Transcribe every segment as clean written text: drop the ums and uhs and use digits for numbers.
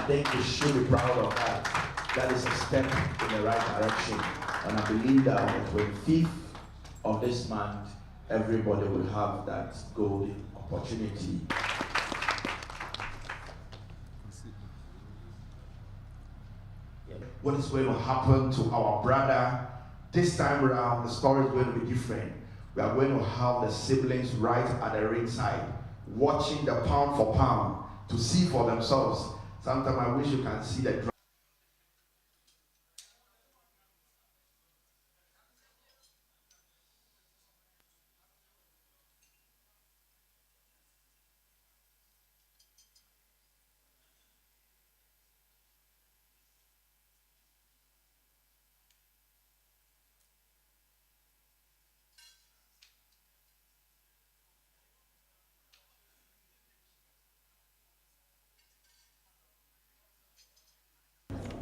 think we should be proud of that. That is a step in the right direction. And I believe that on the 25th of this month, everybody will have that golden opportunity. What is going to happen to our brother this time around? The story is going to be different. We are going to have the siblings right at the ringside, watching the pound for pound to see for themselves. Sometimes I wish you can see the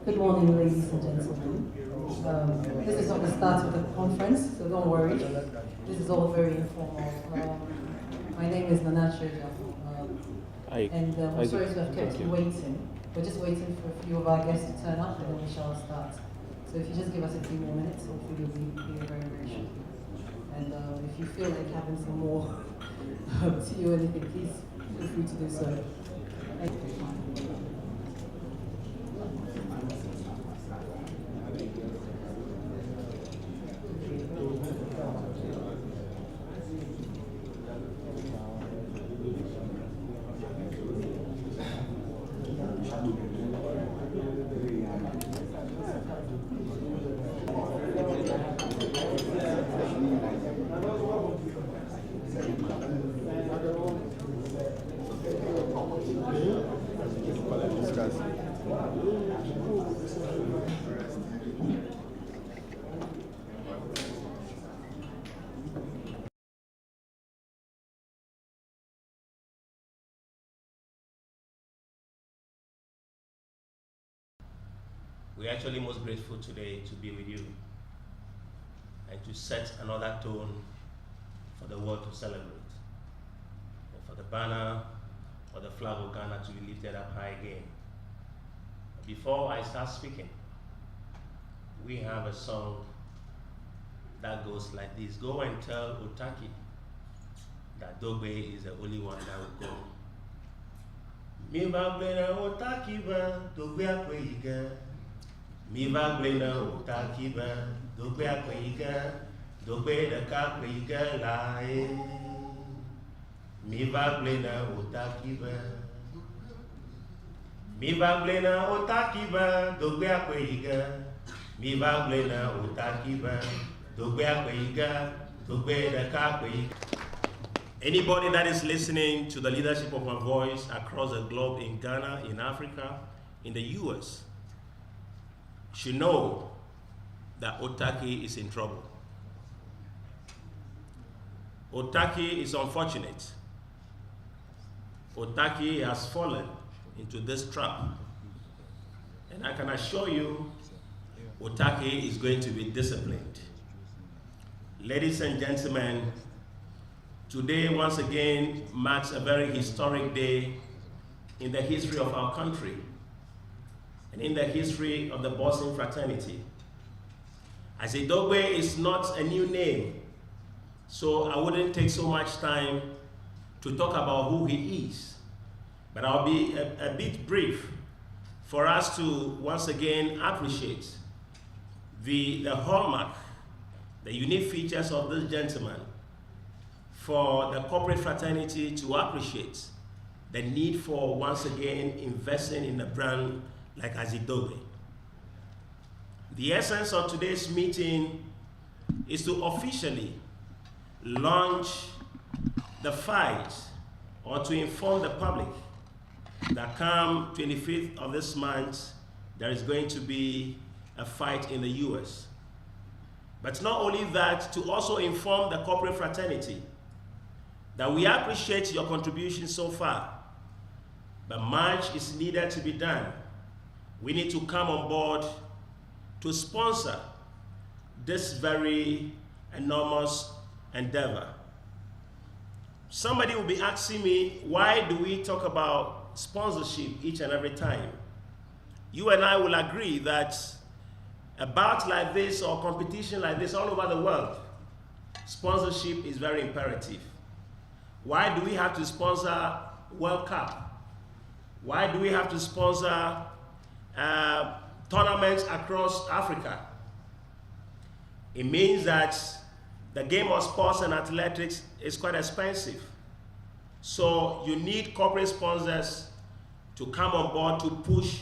Good morning, ladies and gentlemen. This is not the start of the conference, so don't worry. This is all very informal. My name is Nanache, and I'm sorry to have kept you waiting. We're just waiting for a few of our guests to turn up, and then we shall start. So if you just give us a few more minutes, hopefully you'll be here very, very shortly. And if you feel like having some more tea or anything, please feel free to do so. Thank you. We're actually most grateful today to be with you and to set another tone for the world to celebrate, and for the banner or the flag of Ghana to be lifted up high again. Before I start speaking, we have a song that goes like this. Go and tell Otake that Dogboe is the only one that will go. Mi va blena Otake ba Dogboe akweyiga. Mi va blena Otake ba Dogboe akweyiga. Dogboe de ka akweyiga la e. Mi va blena Otake ba. Mi va blena Otake ba Dogboe akweyiga. Mi va blena Otake ba Dogboe akweyiga. Dogboe de ka akweyiga. Anybody that is listening to the leadership of my voice across the globe, in Ghana, in Africa, in the US, should know that Otake is in trouble. Otake is unfortunate. Otake has fallen into this trap. And I can assure you, Otake is going to be disciplined. Ladies and gentlemen, today, once again, marks a very historic day in the history of our country and in the history of the Boston fraternity. I say Dogboe is not a new name, so I wouldn't take so much time to talk about who he is. But I'll be a bit brief for us to once again appreciate the hallmark, the unique features of this gentleman, for the corporate fraternity to appreciate the need for, once again, investing in a brand like Dogboe. The essence of today's meeting is to officially launch the fight, or to inform the public that come 25th of this month, there is going to be a fight in the US. But not only that, to also inform the corporate fraternity that we appreciate your contribution so far, but much is needed to be done. We need to come on board to sponsor this very enormous endeavor. Somebody will be asking me, why do we talk about sponsorship each and every time? you and I will agree that a bout like this or competition like this all over the world, sponsorship is very imperative. Why do we have to sponsor World Cup? Why do we have to sponsor tournaments across Africa? It means that the game of sports and athletics is quite expensive. So you need corporate sponsors to come on board to push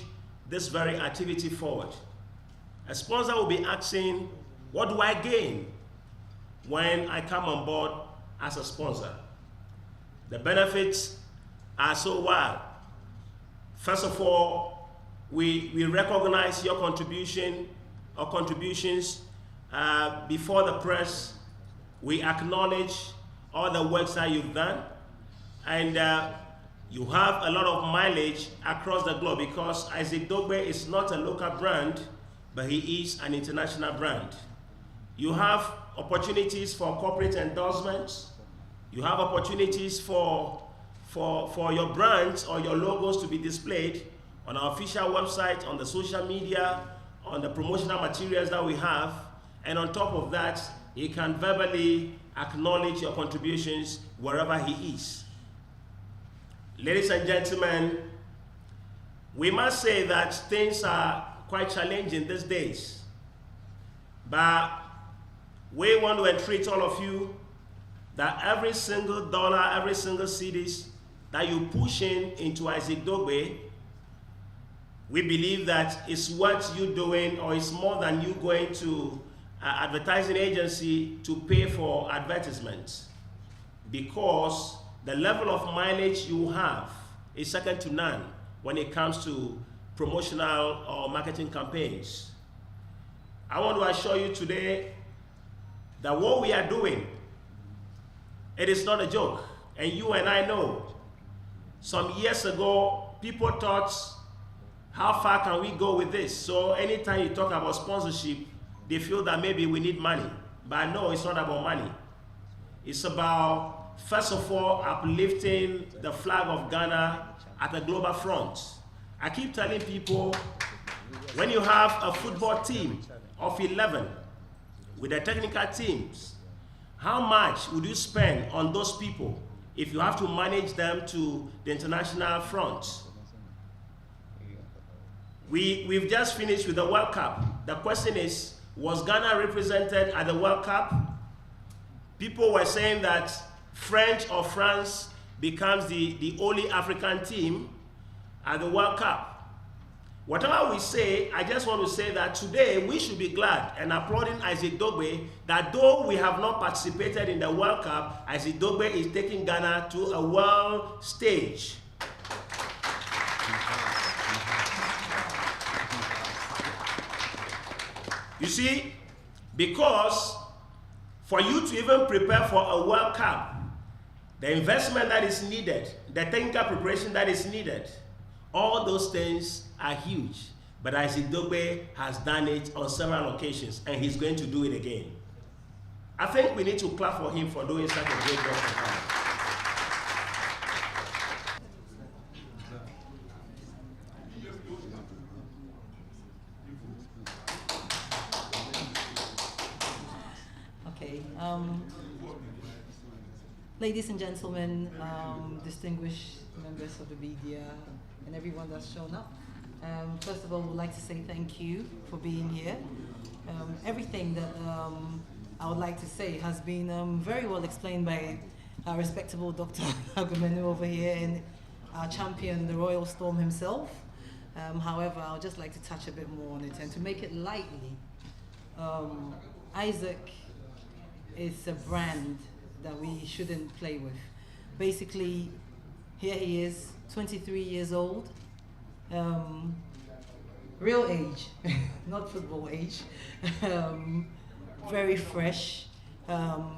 this very activity forward. A sponsor will be asking, what do I gain when I come on board as a sponsor? The benefits are so wild. First of all, we recognize your contribution or contributions before the press. We acknowledge all the works that you've done, and you have a lot of mileage across the globe because Isaac Dogboe is not a local brand, but he is an international brand. You have opportunities for corporate endorsements. You have opportunities for your brands or your logos to be displayed on our official website, on the social media, on the promotional materials that we have. And on top of that, he can verbally acknowledge your contributions wherever he is. Ladies and gentlemen, we must say that things are quite challenging these days. But we want to entreat all of you that every single dollar, every single cedis that you push into Isaac Dogboe, we believe that it's what you're doing, or it's more than you going to advertising agency to pay for advertisements, because the level of mileage you have is second to none when it comes to promotional or marketing campaigns. I want to assure you today that what we are doing, it is not a joke, and you and I know. Some years ago, people thought, how far can we go with this? So anytime you talk about sponsorship, they feel that maybe we need money. But no, it's not about money. It's about, first of all, uplifting the flag of Ghana at the global front. I keep telling people, when you have a football team of 11 with the technical teams, how much would you spend on those people if you have to manage them to the international front? We've just finished with the World Cup. The question is, was Ghana represented at the World Cup? People were saying that French or France becomes the only African team at the World Cup. Whatever we say, I just want to say that today we should be glad and applauding Isaac Dogboe that though we have not participated in the World Cup, Isaac Dogboe is taking Ghana to a world stage. You see, because for you to even prepare for a World Cup, the investment that is needed, the technical preparation that is needed, all those things are huge. But Isaac Dogboe has done it on several occasions, and he's going to do it again. I think we need to clap for him for doing such a great job for Ghana. Ladies and gentlemen, distinguished members of the media, and everyone that's shown up. First of all, we'd like to say thank you for being here. Everything that I would like to say has been very well explained by our respectable Dr. Agumenu over here and our champion, the Royal Storm himself. However, I would just like to touch a bit more on it, and to make it lightly, Isaac is a brand that we shouldn't play with. Basically, here he is, 23 years old, real age, not football age, very fresh,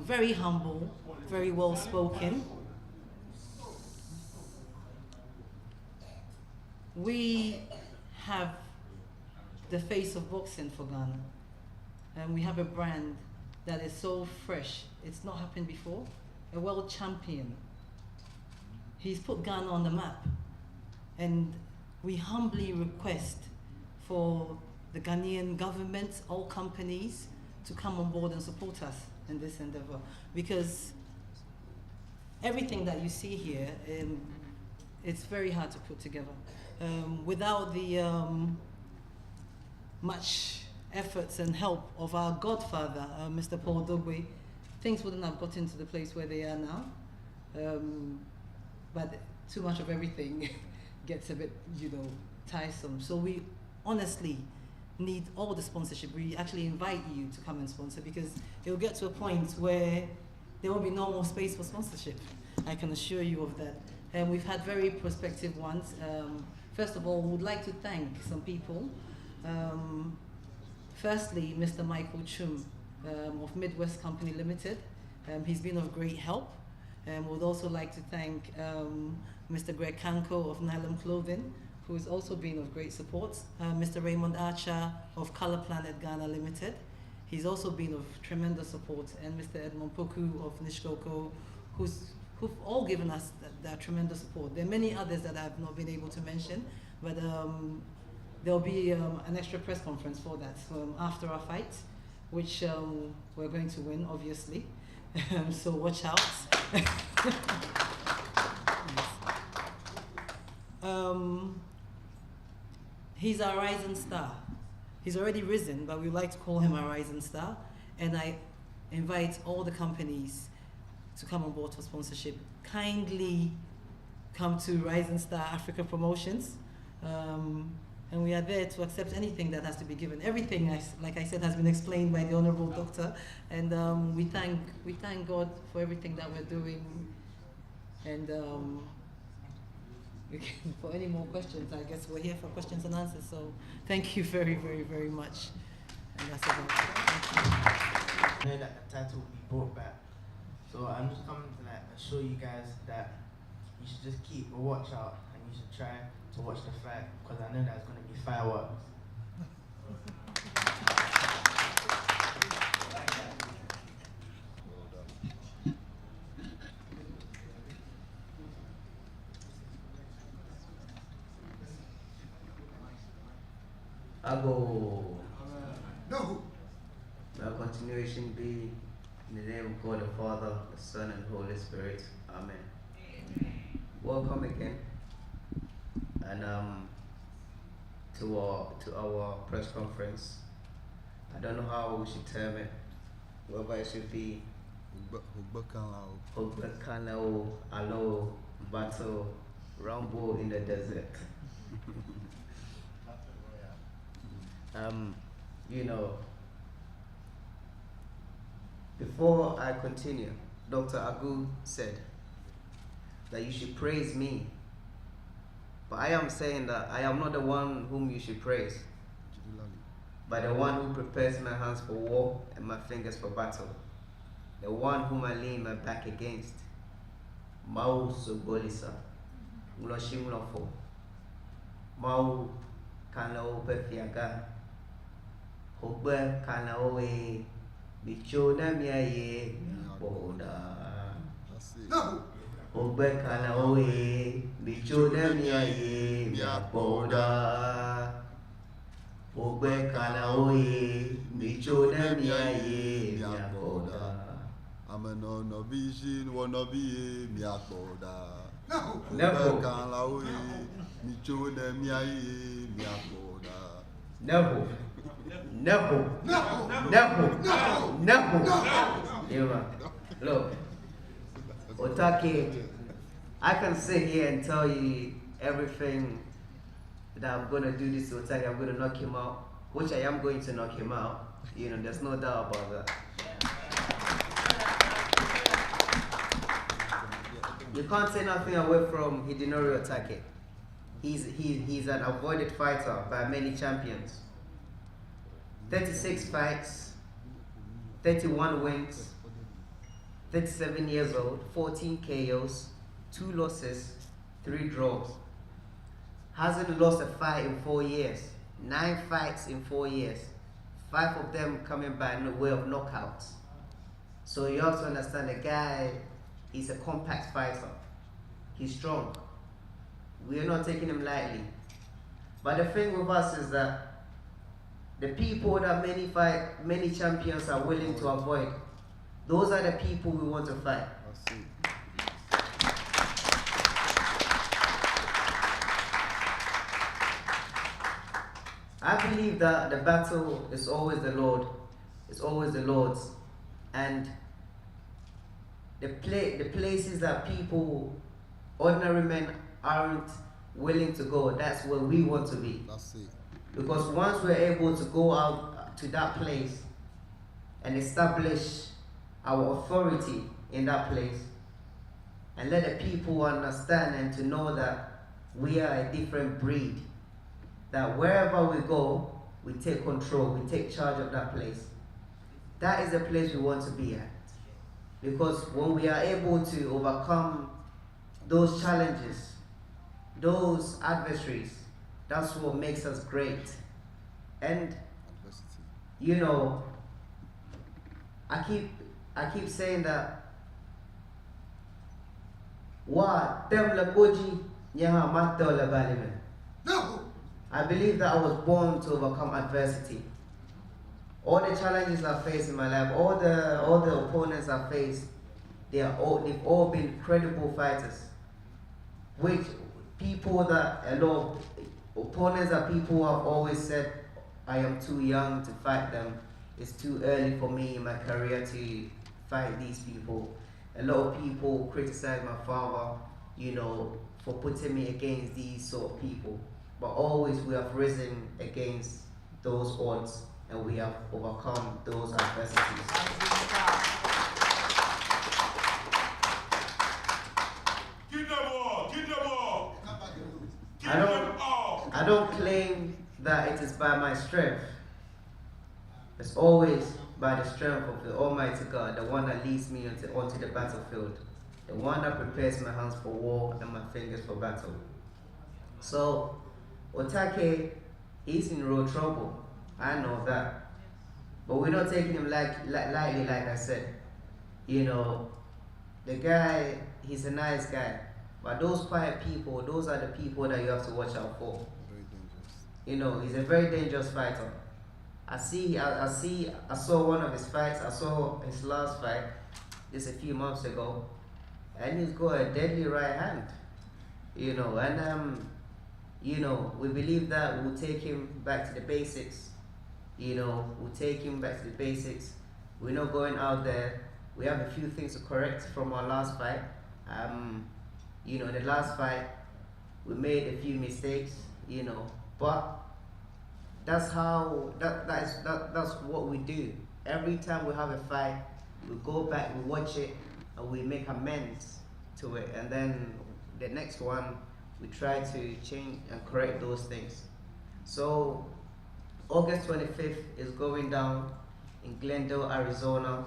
very humble, very well spoken. We have the face of boxing for Ghana, and we have a brand that is so fresh. It's not happened before. A world champion. He's put Ghana on the map. And we humbly request for the Ghanaian government, all companies, to come on board and support us in this endeavor. Because everything that you see here, it's very hard to put together. Without the much efforts and help of our godfather, Mr. Paul Dogboe, things wouldn't have gotten to the place where they are now. But too much of everything gets a bit, tiresome. So we honestly need all the sponsorship. We actually invite you to come and sponsor, because it will get to a point where there will be no more space for sponsorship. I can assure you of that. And we've had very prospective ones. First of all, we would like to thank some people. Firstly, Mr. Michael Chum of Midwest Company Limited. He's been of great help. And we would also like to thank Mr. Greg Kanko of Nylon Clothing, who has also been of great support. Mr. Raymond Archer of Color Planet Ghana Limited. He's also been of tremendous support. And Mr. Edmond Poku of Nishkoko, who've all given us that tremendous support. There are many others that I've not been able to mention, but there'll be an extra press conference for that after our fight, which we're going to win, obviously. So watch out. He's our rising star. He's already risen, but we like to call him our rising star. And I invite all the companies to come on board for sponsorship. Kindly come to Rising Star Africa Promotions. And we are there to accept anything that has to be given. Everything, like I said, has been explained by the Honorable Doctor. And we thank God for everything that we're doing. And for any more questions, I guess we're here for questions and answers. So thank you very, very, very much. And that's about it. I know that the title will be brought back. So I'm just coming to show you guys that you should just keep a watch out, and you should try to watch the fight, because I know there's going to be fireworks. Abo. No. May our continuation be in the name of God the Father, the Son, and the Holy Spirit. Amen. Welcome again, and to our press conference. I don't know how we should term it, whether it should be Hogbakanao, Alo, Battle, Rambo in the desert. Before I continue, Dr. Agu said that you should praise me. But I am saying that I am not the one whom you should praise, but the one who prepares my hands for war and my fingers for battle, the one whom I lean my back against. Mau Sobolisa, Muloshimlofo, Mau Kanao Pefiaga, Hogbe Kanaoe, Bichona Miaye, Boda. Hogbe Kanaoe, Bichona Miaye, Boda. Hogbe Kanaoe, Bichona Miaye, Boda. Ameno no vision, wanna be Miakoda. Never. Kanaoe, Bichona Miaye, Miakoda. No. No. No. No. No. No. Look, Otake, I can sit here and tell you everything that I'm going to do this to Otake. I'm going to knock him out, which I am going to knock him out. There's no doubt about that. You can't take nothing away from Hidenori Otake. He's an avoided fighter by many champions. 36 fights, 31 wins, 37 years old, 14 KOs, 2 losses, 3 draws. Hasn't lost a fight in 4 years. 9 fights in 4 years. 5 of them coming by way of knockouts. So you have to understand the guy is a compact fighter. He's strong. We are not taking him lightly. But the thing with us is that the people that many champions are willing to avoid. Those are the people we want to fight. That's it. I believe that the battle is always the Lord. It's always the Lord's. And the places that people, ordinary men, aren't willing to go, that's where we want to be. That's it. Because once we're able to go out to that place and establish our authority in that place and let the people understand and to know that we are a different breed, that wherever we go, we take control, we take charge of that place. That is the place we want to be at. Because when we are able to overcome those challenges, those adversaries, that's what makes us great. And Adversity. you know, I keep saying that No! I believe that I was born to overcome adversity. All the challenges I face in my life, all the opponents I face, they've all been credible fighters. Which people that a lot of opponents that people have always said I am too young to fight them. It's too early for me in my career to fight these people. A lot of people criticize my father, you know, for putting me against these sort of people. But always we have risen against those odds and we have overcome those adversities. Give them all! Give them all! Give I them all! don't claim that it is by my strength. It's always by the strength of the Almighty God, the one that leads me onto the battlefield, the one that prepares my hands for war and my fingers for battle. So, Otake, he's in real trouble. I know that. But we're not taking him lightly, like I said. You know, the guy, he's a nice guy. But those quiet people, those are the people that you have to watch out for. Very dangerous. You know, he's a very dangerous fighter. I saw one of his fights, I saw his last fight just a few months ago, and he's got a deadly right hand. You know, and you know, we believe that we'll take him back to the basics. You know, we'll take him back to the basics. We're not going out there. We have a few things to correct from our last fight. You know, in the last fight, we made a few mistakes, you know, but that's what we do. Every time we have a fight, we go back, we watch it, and we make amends to it. And then the next one, we try to change and correct those things. So August 25th is going down in Glendale, Arizona.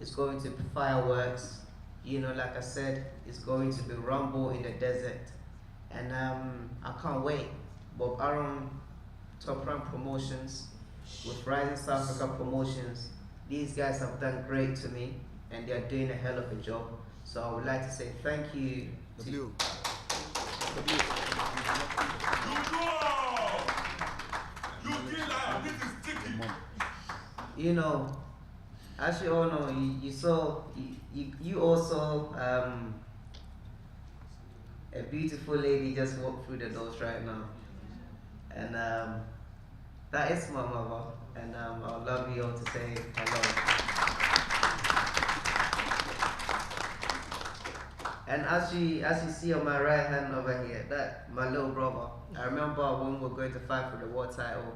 It's going to be fireworks. You know, like I said, it's going to be rumble in the desert. And I can't wait. Bob Aaron, Top Rank Promotions, with Rising South Africa Promotions, these guys have done great to me, and they're doing a hell of a job. So I would like to say thank you to W. You feel like this is sticky. you know, as you all know, you also a beautiful lady just walked through the doors right now, and that is my mother, and I would love you all to say hello. And as you see on my right hand over here, that my little brother. I remember when we were going to fight for the world title,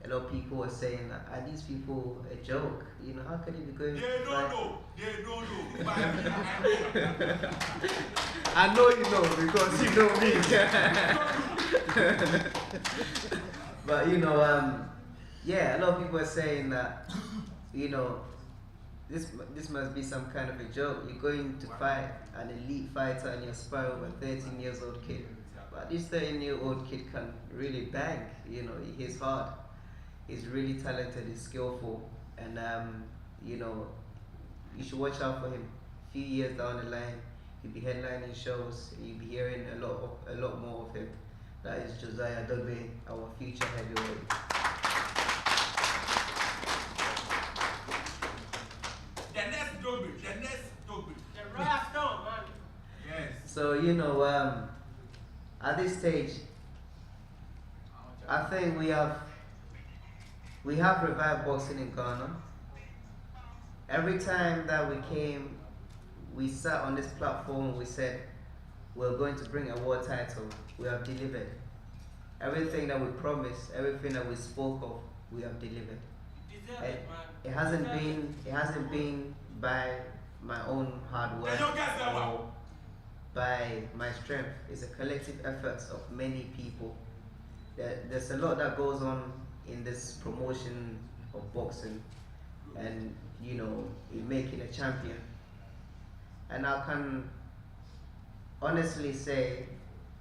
a lot of people were saying, are these people a joke? You know, how could he be going to fight? They don't know. I know you know because you know me. But you know, yeah, a lot of people are saying that, you know, this must be some kind of a joke. You're going to fight an elite fighter and you're sparring with a 13 years old kid. But this 13-year-old kid can really bang. You know, he's hard. He's really talented. He's skillful, and you know, you should watch out for him. A few years down the line, he'll be headlining shows. You'll be hearing a lot more of him. That is Josiah Dogboe, our future heavyweight. you know, at this stage, I think we have revived boxing in Ghana. Every time that we came, we sat on this platform, we said, we're going to bring a world title. We have delivered. Everything that we promised, everything that we spoke of, we have delivered. It hasn't been by my own hard work or by my strength. It's a collective effort of many people. There's a lot that goes on in this promotion of boxing, and you know, in making a champion. And I can honestly say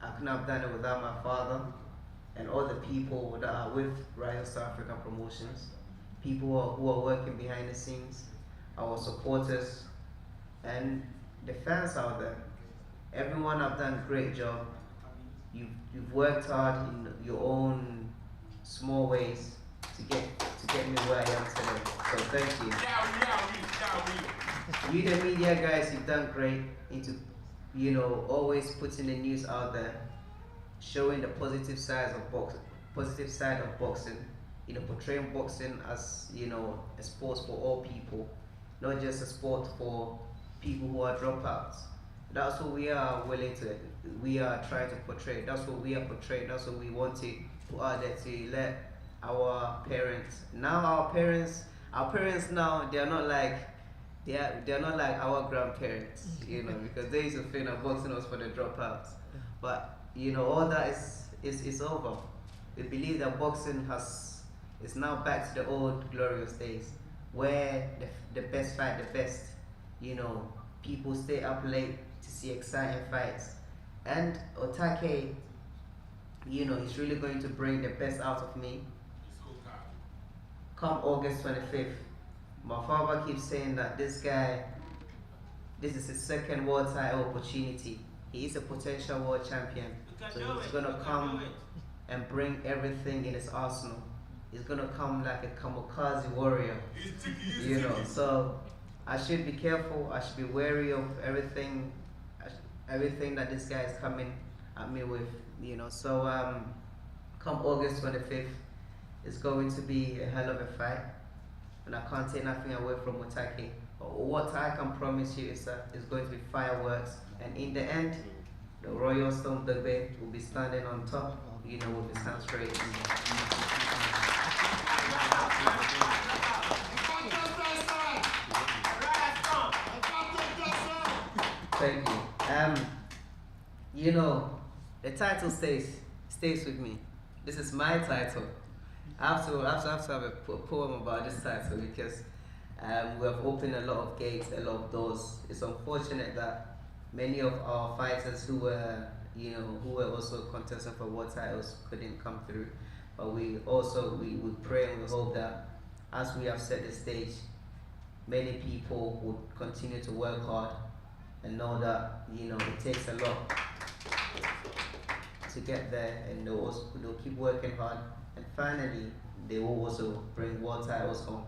I couldn't have done it without my father and all the people that are with Rise South Africa Promotions, people who are working behind the scenes, our supporters, and the fans out there. Everyone have done a great job. You've worked hard in your own small ways to get me where I am today. So thank you. You the media guys, you've done great into, you know, always putting the news out there, showing the positive side of boxing, you know, portraying boxing as, you know, a sport for all people, not just a sport for people who are dropouts. That's what we are trying to portray. That's what we are portraying. That's what we want to put out there to let our parents. Now our parents now, they're not like our grandparents, you know, because they used to think that boxing was for the dropouts. But you know, all that is over. We believe that boxing is now back to the old glorious days, where the best fight the best. You know, people stay up late to see exciting fights, and Otake, you know, is really going to bring the best out of me. Come August 25th, my father keeps saying that this is his second world title opportunity. He is a potential world champion, so he's gonna come and bring everything in his arsenal. He's gonna come like a kamikaze warrior, you know. So I should be careful. I should be wary of everything that this guy is coming at me with, you know. So come August 25th, it's going to be a hell of a fight, and I can't take nothing away from Otake. What I can promise you is that it's going to be fireworks, and in the end, the Royal Stone Dogboe will be standing on top, you know, with his hands raised. Thank you. You know, the title stays with me. This is my title. I have to have a poem about this title because we have opened a lot of gates, a lot of doors. It's unfortunate that many of our fighters who were also contesting for world titles couldn't come through. But we pray and we hope that as we have set the stage, many people would continue to work hard and know that, you know, it takes a lot to get there, and they'll keep working hard, and finally they will also bring world titles home.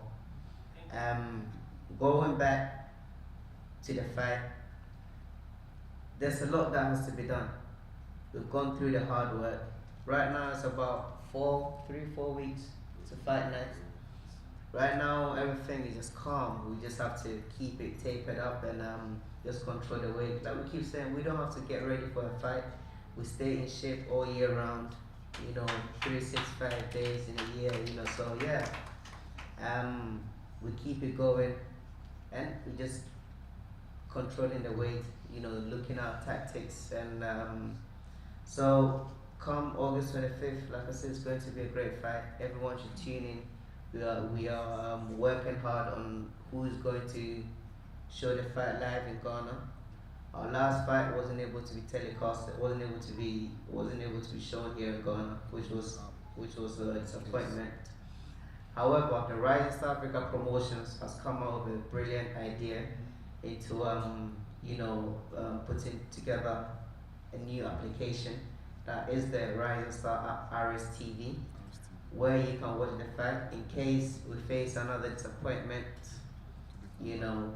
Going back to the fight, there's a lot that has to be done. We've gone through the hard work. Right now it's about 3-4 weeks to fight night. Right now everything is just calm. We just have to keep it tapered up and just control the weight. Like we keep saying, we don't have to get ready for a fight. We stay in shape all year round, you know, 365 days in a year, you know. So yeah, we keep it going, and we just controlling the weight, you know, looking at tactics, and so come August 25th, like I said, it's going to be a great fight. Everyone should tune in. We are working hard on who is going to show the fight live in Ghana. Our last fight wasn't able to be telecasted, wasn't able to be shown here in Ghana, which was a disappointment. However, the Rising South Africa Promotions has come out with a brilliant idea into putting together a new application that is the Rising Star RSTV, where you can watch the fight in case we face another disappointment. You know,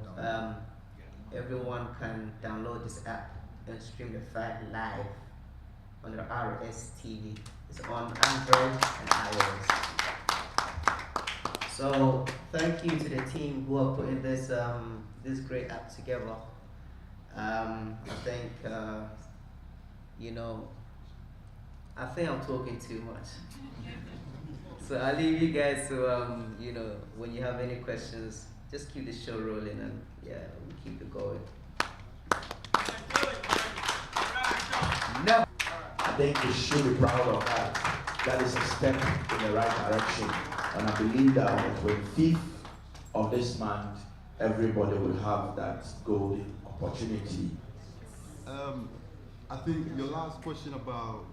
everyone can download this app and stream the fight live on the RS TV. It's on Android and iOS. So thank you to the team who are putting this this great app together. I think I think I'm talking too much. So I'll leave you guys to when you have any questions, just keep the show rolling and yeah, we'll keep it going. No. I think we should be proud of that. That is a step in the right direction. And I believe that on the 25th of this month, everybody will have that golden opportunity. I think your last question about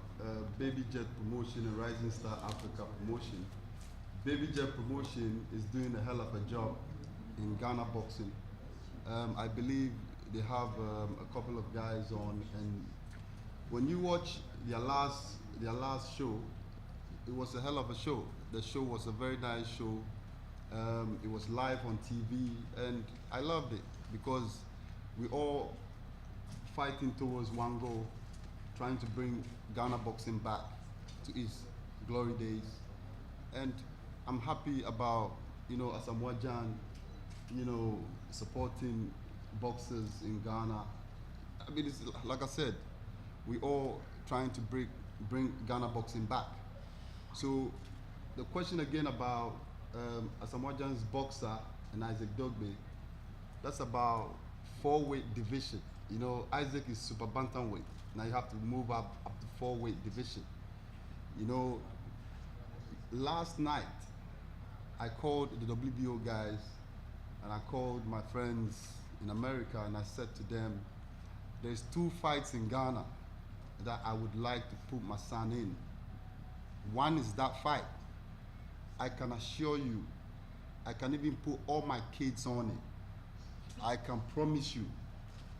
Baby Jet promotion and Rising Star Africa promotion. Baby Jet promotion is doing a hell of a job in Ghana boxing. I believe they have a couple of guys on, and when you watch their last show, it was a hell of a show. The show was a very nice show. It was live on TV, and I loved it because we all fighting towards one goal, trying to bring Ghana boxing back to its glory days. And I'm happy about, Asamoah Gyan, supporting boxers in Ghana. I mean, it's, like I said, we all trying to bring Ghana boxing back. So the question again about Asamoah Gyan's boxer and Isaac Dogboe, that's about 4-weight division. Isaac is super bantamweight. Now you have to move up to 4-weight division. Last night I called the WBO guys and I called my friends in America and I said to them, there's 2 fights in Ghana that I would like to put my son in. One is that fight. I can assure you, I can even put all my kids on it. I can promise you,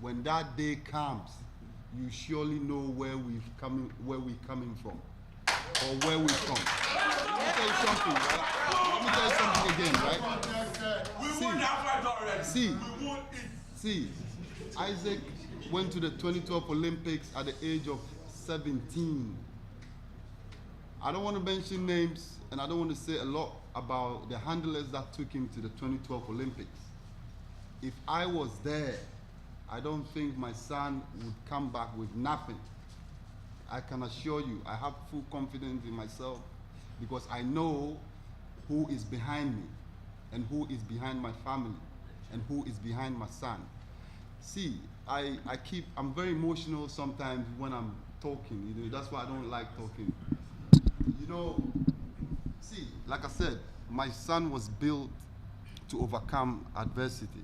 when that day comes, you surely know where we're coming from, or where we're from. Let me tell you something, right? Let me tell you something again, right? See, Isaac went to the 2012 Olympics at the age of 17. I don't want to mention names, and I don't want to say a lot about the handlers that took him to the 2012 Olympics. If I was there, I don't think my son would come back with nothing. I can assure you, I have full confidence in myself because I know who is behind me and who is behind my family and who is behind my son. See, I'm very emotional sometimes when I'm talking. That's why I don't like talking. See, like I said, my son was built to overcome adversity.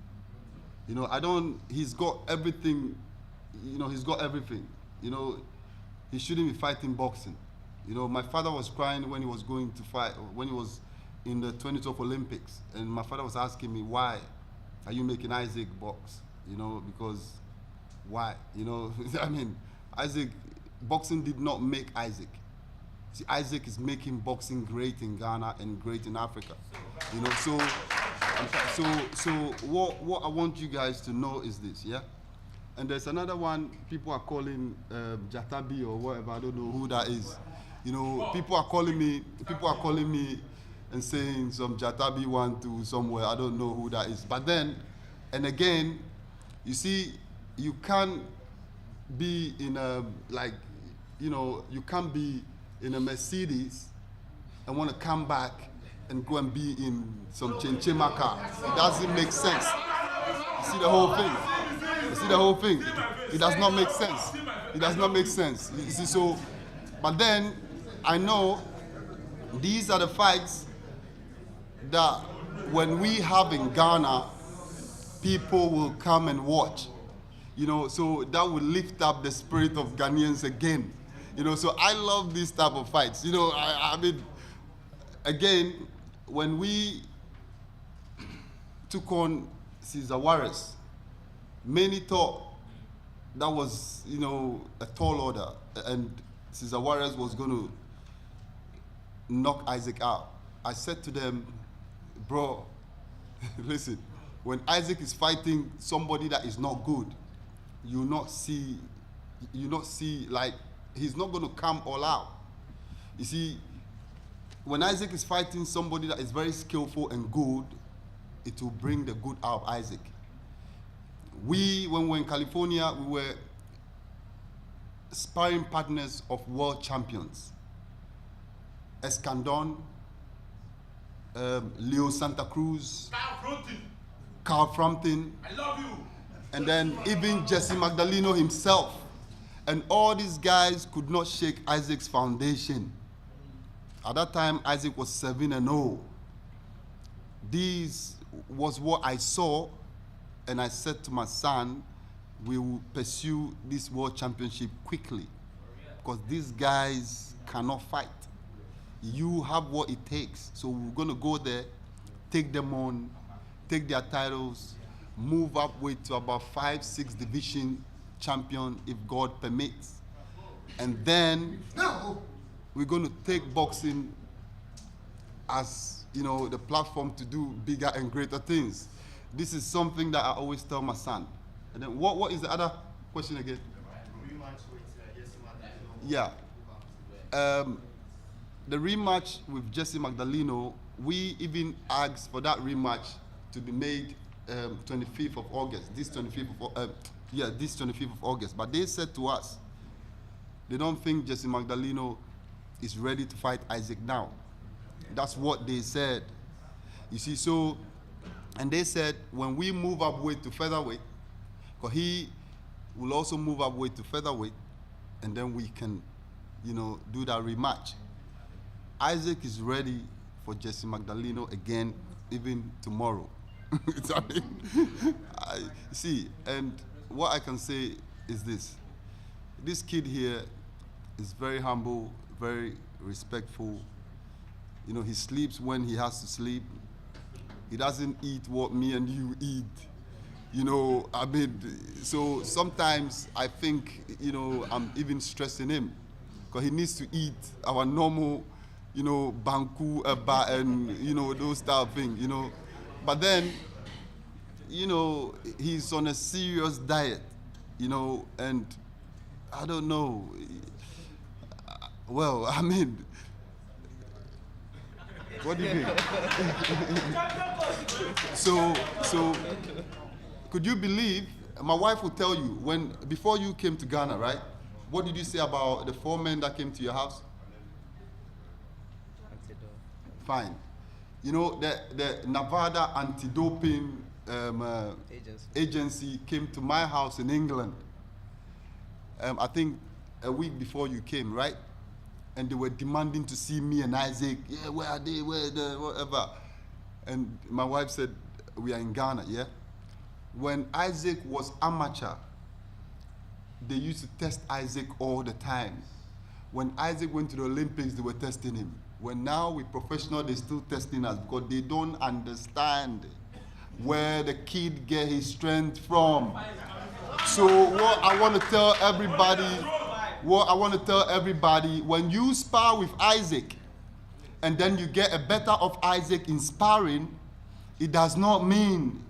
He's got everything, he's got everything. He shouldn't be fighting boxing. My father was crying when he was going to fight, when he was in the 2012 Olympics. And my father was asking me, why are you making Isaac box? Because why? I mean, boxing did not make Isaac. See, Isaac is making boxing great in Ghana and great in Africa. So what I want you guys to know is this, yeah? And there's another one people are calling Jatabi or whatever, I don't know who that is. People are calling me and saying some Jatabi one to somewhere, I don't know who that is. But then, and again, you see, you can't be in a, you can't be in a Mercedes and want to come back and go and be in some Chenchema car. It doesn't make sense. You see the whole thing? It does not make sense. It does not make sense. You see, so, but then I know these are the fights that when we have in Ghana, people will come and watch. So that will lift up the spirit of Ghanaians again. So I love these type of fights. I mean, again, when we took on Cesar Juarez, many thought that was, a tall order, and Cesar Juarez was going to knock Isaac out. I said to them, bro, listen, when Isaac is fighting somebody that is not good, you will not see you not see, like, he's not going to come all out. You see, when Isaac is fighting somebody that is very skillful and good, it will bring the good out of Isaac. When we were in California, we were sparring partners of world champions. Escandon, Leo Santa Cruz, Carl Frampton, I love you. and then even Jesse Magdaleno himself. And all these guys could not shake Isaac's foundation. At that time, Isaac was 7-0. This was what I saw, and I said to my son, we will pursue this world championship quickly, because these guys cannot fight. You have what it takes. So we're going to go there, take them on, take their titles, move up to about 5-6 division champion if God permits. And then we're going to take boxing as, you know, the platform to do bigger and greater things. This is something that I always tell my son. And then what is the other question again? Yeah. The rematch with Jesse Magdaleno, we even asked for that rematch to be made 25th of August. This 25th of August. But they said to us, they don't think Jesse Magdaleno is ready to fight Isaac now. That's what they said. You see, so, and they said when we move up weight to featherweight, because he will also move up weight to featherweight, and then we can, you know, do that rematch. Isaac is ready for Jesse Magdaleno again, even tomorrow. See, and what I can say is this. This kid here is very humble, very respectful. You know, he sleeps when he has to sleep. He doesn't eat what me and you eat. You know, I mean, so sometimes I think, you know, I'm even stressing him, because he needs to eat our normal, you know, banku, and, you know, those type of things, you know. But then, you know, he's on a serious diet, you know, and I don't know. Well, I mean, what do you think? So, could you believe, my wife will tell you, before you came to Ghana, right? What did you say about the 4 men that came to your house? Fine. You know, the Nevada anti-doping agency came to my house in England, I think a week before you came, right? And they were demanding to see me and Isaac. Yeah, where are they? Where the whatever? And my wife said, we are in Ghana, yeah? When Isaac was amateur, they used to test Isaac all the time. When Isaac went to the Olympics, they were testing him. When now we're professional, they're still testing us, because they don't understand where the kid get his strength from. So what I want to tell everybody, when you spar with Isaac, and then you get a better of Isaac in sparring, it does not mean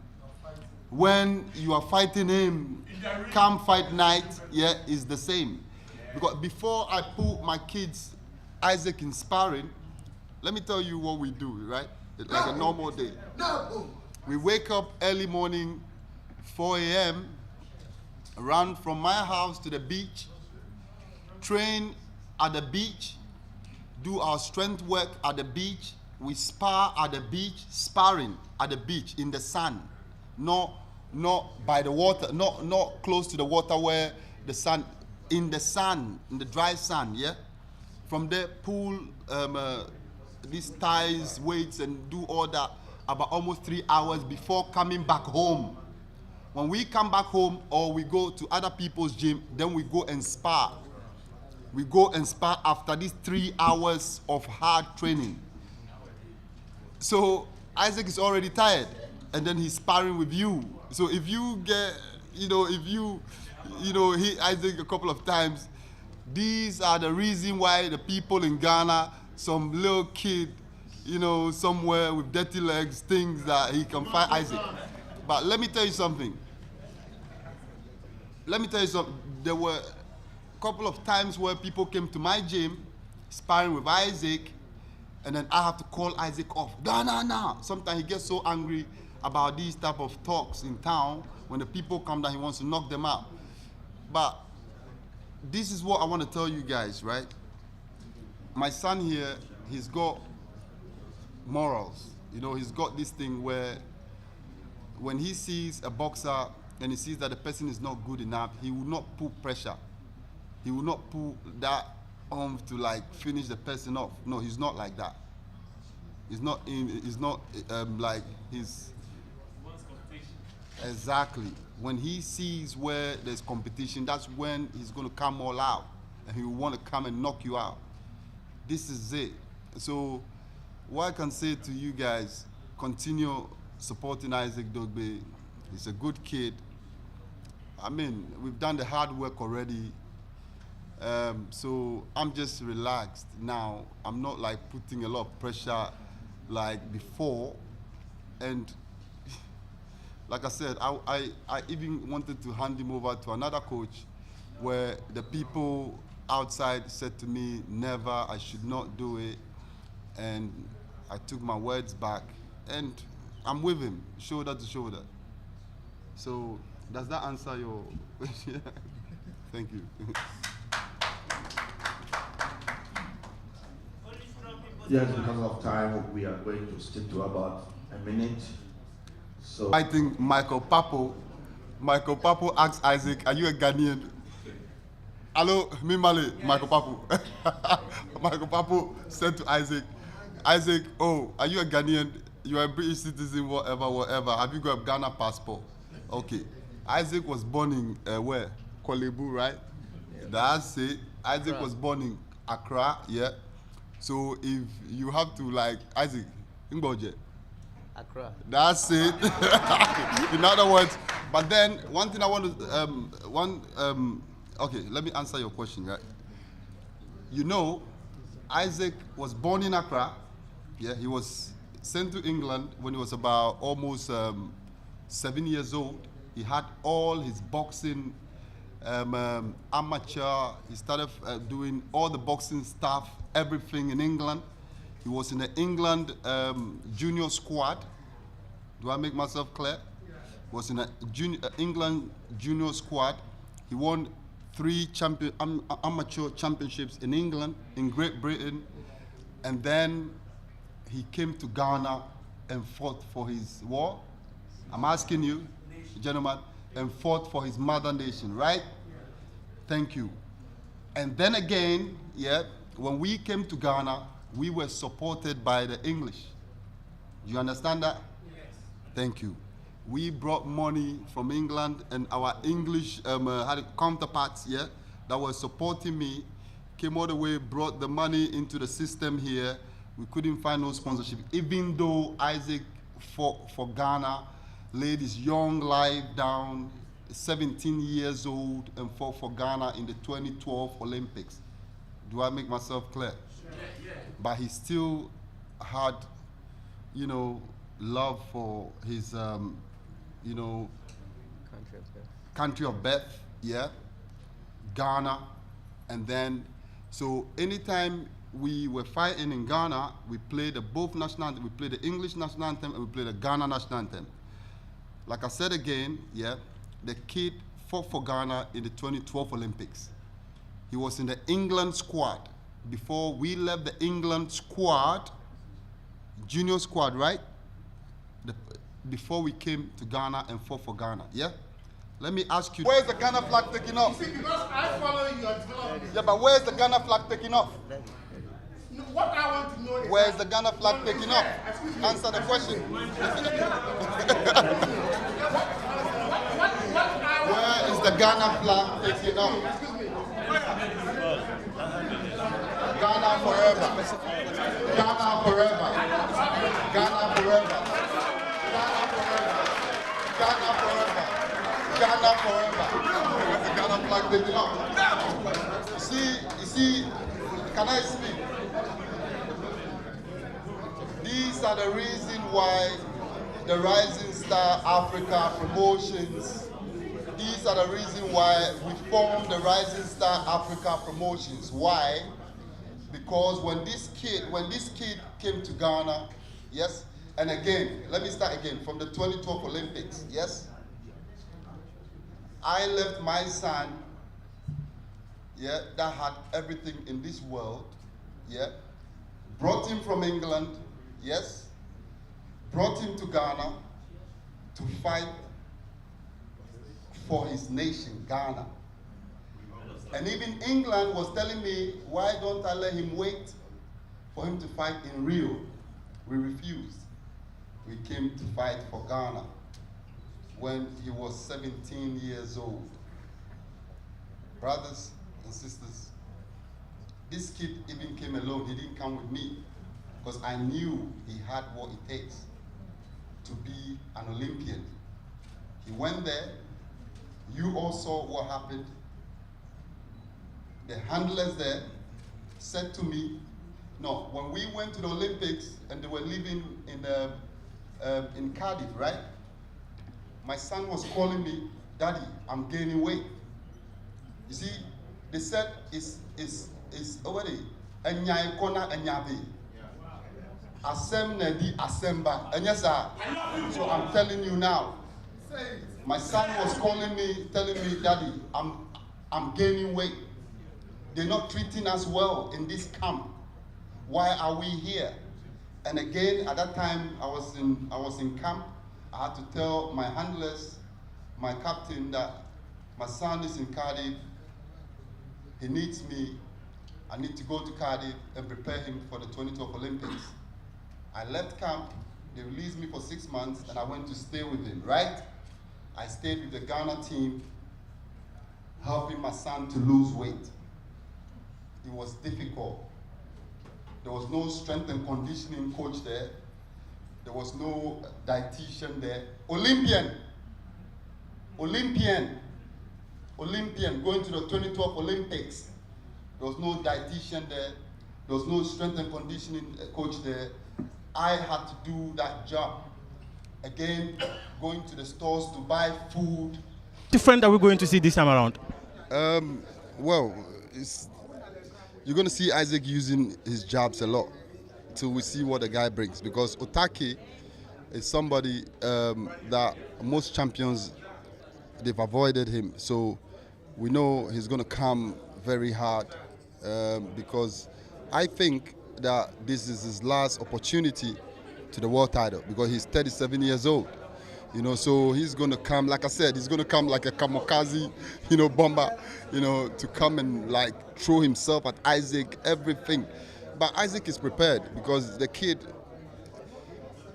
when you are fighting him, come fight night, yeah, is the same. Because before I put my kids, Isaac, in sparring, let me tell you what we do, right? Like a normal day. We wake up early morning, 4 a.m., run from my house to the beach, train at the beach, do our strength work at the beach. We spar at the beach, sparring at the beach in the sun, not by the water, not close to the water where the sun, in the sun, in the dry sun, yeah? From there, pull these ties, weights, and do all that about almost 3 hours before coming back home. When we come back home or we go to other people's gym, then we go and spar. We go and spar after these 3 hours of hard training. So Isaac is already tired, and then he's sparring with you. So if you get, hit Isaac a couple of times, these are the reason why the people in Ghana, some little kid, somewhere with dirty legs, thinks that he can fight Isaac. But let me tell you something. There were couple of times where people came to my gym, sparring with Isaac, and then I have to call Isaac off. No. Sometimes he gets so angry about these type of talks in town. When the people come down, he wants to knock them out. But this is what I want to tell you guys, right? My son here, he's got morals. You know, he's got this thing where when he sees a boxer and he sees that the person is not good enough, he will not put pressure. He will not put that on to like finish the person off. No, he's not like that. He's not like he's exactly. When he sees where there's competition, that's when he's going to come all out and he will want to come and knock you out. This is it. So what I can say to you guys, continue supporting Isaac Dogboe. He's a good kid. I mean, we've done the hard work already. So I'm just relaxed now. I'm not like putting a lot of pressure like before. And like I said, I even wanted to hand him over to another coach where the people outside said to me, never, I should not do it. And I took my words back and I'm with him, shoulder to shoulder. So does that answer your question? Thank you. Yes, because of time, we are going to stick to about a minute. So I think Michael Papo asked Isaac, are you a Ghanaian? Hello, Mimale, Michael Papo. Michael Papo said to Isaac, oh, are you a Ghanaian? You are a British citizen, whatever. Have you got a Ghana passport? Okay. Isaac was born in where? Kolebu, right? Yeah. That's it. Isaac was born in Accra, yeah. So if you have to like, Isaac, Ngboje. Accra. That's it. In other words, but then one thing I want to, okay, let me answer your question, right? You know, Isaac was born in Accra. Yeah, he was sent to England when he was about almost 7 years old. He had all his boxing amateur. He started doing all the boxing stuff, everything in England. He was in the England junior squad. Do I make myself clear? He was in the England junior squad. He won 3 amateur championships in England, in Great Britain, and then he came to Ghana and fought for his war. I'm asking you, gentlemen, and fought for his mother nation, right? Thank you. And then again, yeah, when we came to Ghana, we were supported by the English. Do you understand that? Yes. Thank you. We brought money from England, and our English counterparts, yeah, that were supporting me, came all the way, brought the money into the system here. We couldn't find no sponsorship, even though Isaac fought for Ghana, laid his young life down, 17 years old, and fought for Ghana in the 2012 Olympics. Do I make myself clear? Yeah. But he still had, you know, love for his, you know, country of birth, yeah, Ghana. And then, so anytime we were fighting in Ghana, we played both national anthem. We played the English national anthem and we played the Ghana national anthem. Like I said again, yeah, the kid fought for Ghana in the 2012 Olympics. He was in the England squad. Before we left the England squad, junior squad, right? Before we came to Ghana and fought for Ghana, yeah? Let me ask you, where's the Ghana flag taking off? You see, because I follow you until yeah, but where's the Ghana flag taking off? what I want to know is where's the Ghana flag taking off? Answer the question. Where is the Ghana flag taking off? Ghana forever. Ghana forever. Ghana forever. Ghana forever. Ghana forever. Where's the Ghana flag taking off? You see, can I speak? These are the reason why the Rising Star Africa promotions, these are the reason why we formed the Rising Star Africa Promotions. Why? Because when this kid came to Ghana, yes, and again, let me start again from the 2012 Olympics, yes, I left my son, yeah, that had everything in this world, yeah, brought him from England, yes, brought him to Ghana to fight for his nation, Ghana. And even England was telling me, why don't I let him wait for him to fight in Rio? We refused. We came to fight for Ghana when he was 17 years old. Brothers and sisters, this kid even came alone. He didn't come with me because I knew he had what it takes to be an Olympian. He went there. You all saw what happened. The handlers there said to me, no, when we went to the Olympics and they were living in Cardiff, right? My son was calling me, Daddy, I'm gaining weight. You see, they said it's already enyai kona enyabe. Asem nedi asemba. And yes, sir. So I'm telling you now. My son was calling me, telling me, Daddy, I'm gaining weight. They're not treating us well in this camp. Why are we here? And again, at that time, I was in camp. I had to tell my handlers, my captain, that my son is in Cardiff. He needs me. I need to go to Cardiff and prepare him for the 2012 Olympics. I left camp. They released me for 6 months, and I went to stay with him, right? I stayed with the Ghana team, helping my son to lose weight. It was difficult. There was no strength and conditioning coach there. There was no dietitian there. Olympian, going to the 2012 Olympics. There was no dietitian there. There was no strength and conditioning coach there. I had to do that job. Again, going to the stores to buy food. Different are we going to see this time around? Well, you're going to see Isaac using his jabs a lot till we see what the guy brings. Because Otake is somebody that most champions, they've avoided him. So we know he's going to come very hard because I think that this is his last opportunity to the world title because he's 37 years old. You know, so he's going to come, like I said, he's going to come like a kamikaze, bomber, to come and like throw himself at Isaac, everything. But Isaac is prepared because the kid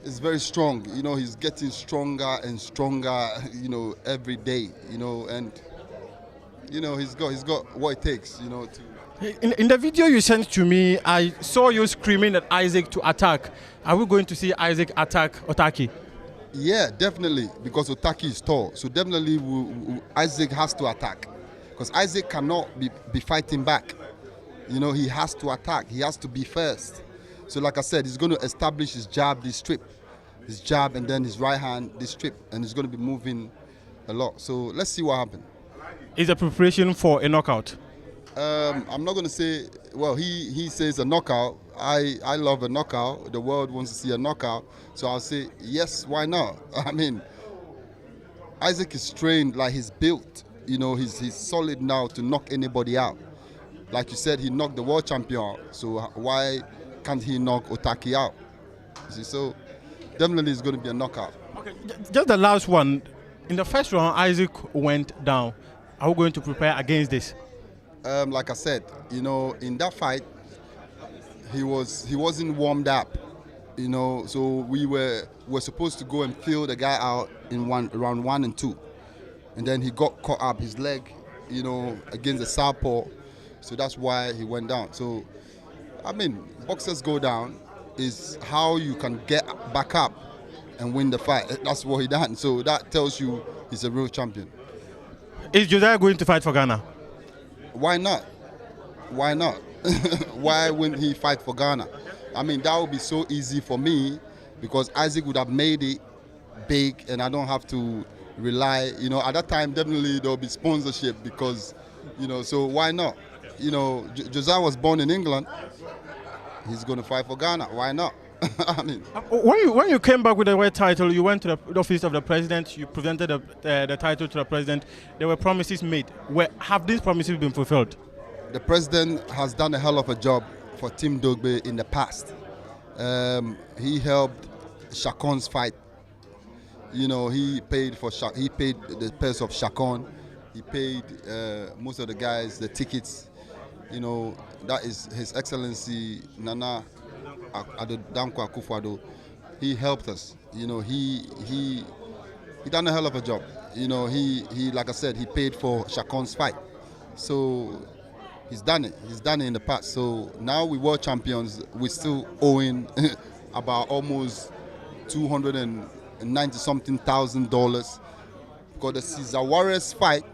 is very strong. He's getting stronger and stronger, every day, and, he's got what it takes, to... In the video you sent to me, I saw you screaming at Isaac to attack. Are we going to see Isaac attack Otake? Yeah, definitely, because Otake is tall. So definitely Isaac has to attack. Because Isaac cannot be fighting back. He has to attack. He has to be first. So like I said, he's going to establish his jab, this strip. His jab and then his right hand, this strip. And he's going to be moving a lot. So let's see what happens. Is the preparation for a knockout? I'm not going to say, well, he says a knockout. I love a knockout. The world wants to see a knockout. So I'll say, yes, why not? I mean, Isaac is trained, like he's built. He's solid now to knock anybody out. Like you said, he knocked the world champion out. So why can't he knock Otake out? See, so definitely it's going to be a knockout. Okay, just the last one. In the first round, Isaac went down. Are we going to prepare against this? Like I said, in that fight, he wasn't warmed up, so we were supposed to go and feel the guy out in round 1 and 2, and then he got caught up his leg, against the southpaw, so that's why he went down. So, I mean, boxers go down is how you can get back up and win the fight. That's what he done. So that tells you he's a real champion. Is Josiah going to fight for Ghana? Why not? Why not? Why wouldn't he fight for Ghana? I mean, that would be so easy for me because Isaac would have made it big and I don't have to rely. At that time, definitely there will be sponsorship because So why not? Josiah was born in England. He's going to fight for Ghana. Why not? I mean, when you came back with the world title, you went to the office of the president. You presented the title to the president. There were promises made. Have these promises been fulfilled? The president has done a hell of a job for Team Dogboe in the past. He helped Shakon's fight. He paid the purse of Shakon. He paid most of the guys the tickets. That is His Excellency Nana Dankwa Akufo-Addo. He helped us. He done a hell of a job. He like I said, he paid for Shakon's fight. So he's done it. He's done it in the past. So now we world champions. We're still owing about almost $290-something thousand because the Cesar Juarez fight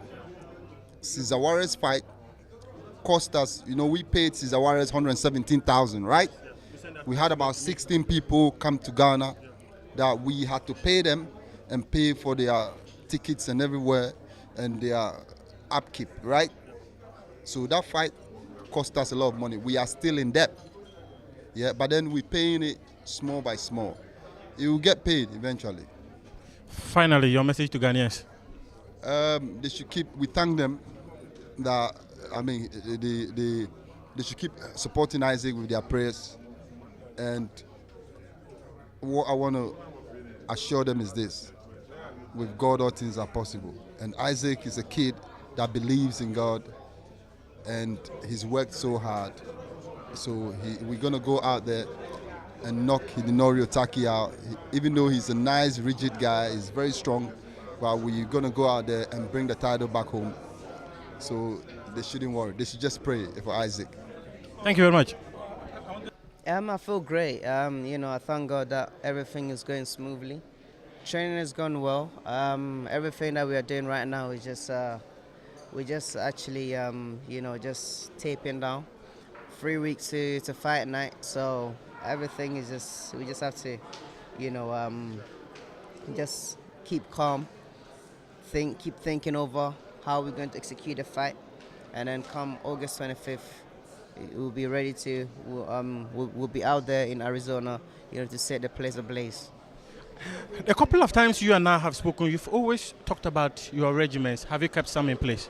cost us. We paid Cesar Juarez $117,000, right? We had about 16 people come to Ghana that we had to pay them and pay for their tickets and everywhere and their upkeep, right? So that fight cost us a lot of money. We are still in debt, but then we're paying it small by small. It will get paid eventually. Finally, your message to Ghanaians? They should keep. We thank them that they should keep supporting Isaac with their prayers. And what I want to assure them is this: with God, all things are possible. And Isaac is a kid that believes in God, and he's worked so hard. So we're gonna go out there and knock Hidenori Otake out. Even though he's a nice, rigid guy, he's very strong, but we're gonna go out there and bring the title back home. So they shouldn't worry. They should just pray for Isaac. Thank you very much. I feel great. I thank God that everything is going smoothly. Training has gone well. Everything that we are doing right now is just, we're just actually, just taping down. 3 weeks to fight night, so everything is just, we just have to, just keep calm, keep thinking over how we're going to execute the fight, and then come August 25th, we'll be ready to, we'll be out there in Arizona, to set the place ablaze. A couple of times you and I have spoken, you've always talked about your regiments. Have you kept some in place?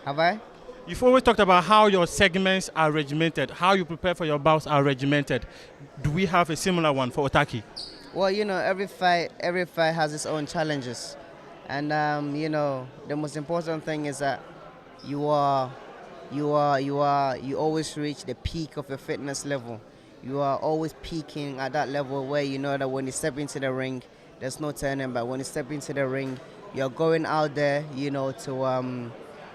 Have I? You've always talked about how your segments are regimented, how you prepare for your bouts are regimented. Do we have a similar one for Otake? Well, every fight has its own challenges. And, the most important thing is that you always reach the peak of your fitness level. You are always peaking at that level where you know that when you step into the ring, there's no turning back. When you step into the ring, you're going out there, to,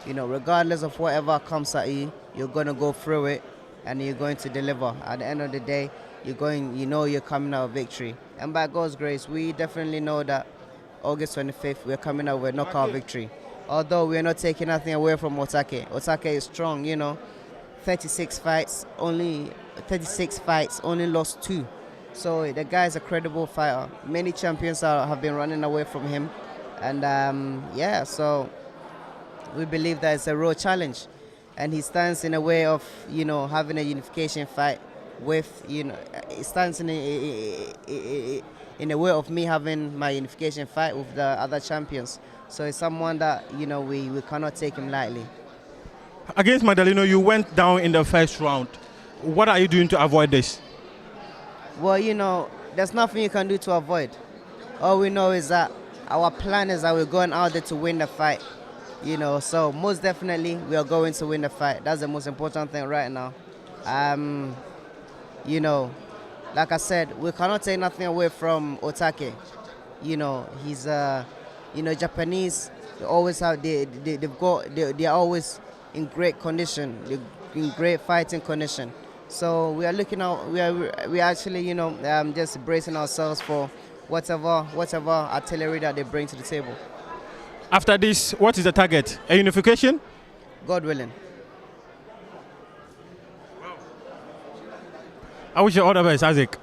regardless of whatever comes at you, you're going to go through it and you're going to deliver. At the end of the day, you're coming out with victory. And by God's grace, we definitely know that August 25th, we're coming out with a knockout victory. Although we're not taking nothing away from Otake. Otake is strong, 36 fights, only lost 2. So the guy is a credible fighter. Many champions have been running away from him. And so we believe that it's a real challenge. And he stands in a way of, having a unification fight with, he stands in a way of me having my unification fight with the other champions. So it's someone that, we cannot take him lightly. Against Madalino, you went down in the first round. What are you doing to avoid this? Well, there's nothing you can do to avoid. All we know is that our plan is that we're going out there to win the fight. So most definitely we are going to win the fight. That's the most important thing right now. Like I said, we cannot take nothing away from Otake. He's Japanese. They always have they are always in great condition, in great fighting condition. So we are looking out. We are actually just bracing ourselves for whatever artillery that they bring to the table. After this, what is the target? A unification? God willing. I wish you all the best, Isaac.